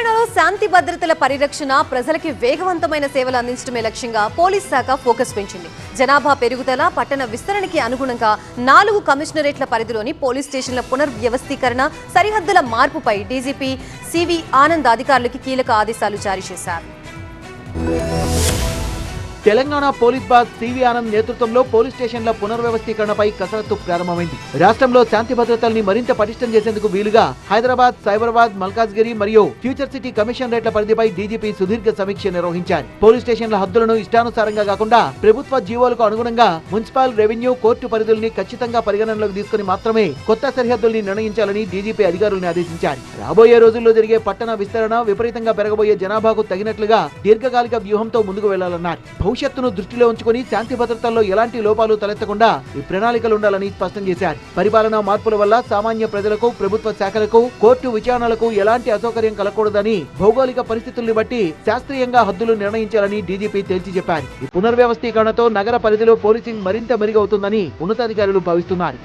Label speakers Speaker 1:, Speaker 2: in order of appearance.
Speaker 1: తెలంగాణలో శాంతి భద్రతల పరిరక్షణ, ప్రజలకి వేగవంతమైన సేవలు అందించడమే లక్ష్యంగా పోలీస్ శాఖ ఫోకస్ పెంచింది. జనాభా పెరుగుదల, పట్టణ విస్తరణకి అనుగుణంగా 4 కమిషనరేట్ల పరిధిలోని పోలీస్ స్టేషన్ల పునర్వ్యవస్థీకరణ, సరిహద్దుల మార్పుపై డీజీపీ సివి ఆనంద్ అధికారులకి కీలక ఆదేశాలు జారీ చేశారు.
Speaker 2: Telangana police boss C V Anand నేతృత్వంలో పోలీస్ స్టేషన్ల పునర్వ్యవస్థీకరణపై కసరత్తు ప్రారంభమైంది. రాష్ట్రంలో శాంతి భద్రతల్ని మరింత పటిష్టం చేసేందుకు వీలుగా హైదరాబాద్, సైబరాబాద్, మల్కాజ్గిరి మరియు ఫ్యూచర్ సిటీ కమిషనరేట్ల పరిధిపై డీజీపీ సుదీర్ఘ సమీక్ష నిర్వహించారు. పోలీస్ స్టేషన్ల హద్దులను ఇష్టానుసారంగా కాకుండా ప్రభుత్వ జీవోలకు అనుగుణంగా మున్సిపల్, రెవెన్యూ, కోర్టు పరిధుల్ని ఖచ్చితంగా పరిగణనలోకి తీసుకుని మాత్రమే కొత్త సరిహద్దుల్ని నిర్ణయించాలని డీజీపీ అధికారులను ఆదేశించారు. రాబోయే రోజుల్లో జరిగే పట్టణ విస్తరణ, విపరీతంగా పెరగబోయే జనాభాకు తగినట్లుగా దీర్ఘకాలిక వ్యూహంతో ముందుకు వెళ్లాలన్నారు. భవిష్యత్తును దృష్టిలో ఉంచుకుని శాంతి భద్రతల్లో ఎలాంటి లోపాలు తలెత్తకుండా ఈ ప్రణాళికలు ఉండాలని స్పష్టం చేశారు. పరిపాలనా మార్పుల వల్ల సామాన్య ప్రజలకు, ప్రభుత్వ శాఖలకు, కోర్టు విచారణలకు ఎలాంటి అసౌకర్యం కలగకూడదని భౌగోళిక పరిస్థితుల్ని బట్టి శాస్త్రీయంగా హద్దులు నిర్ణయించాలని డీజీపీ తేల్చి చెప్పారు. ఈ పునర్వ్యవస్థీకరణతో నగర పరిధిలో పోలీసింగ్ మరింత మెరుగవుతుందని ఉన్నతాధికారులు భావిస్తున్నారు.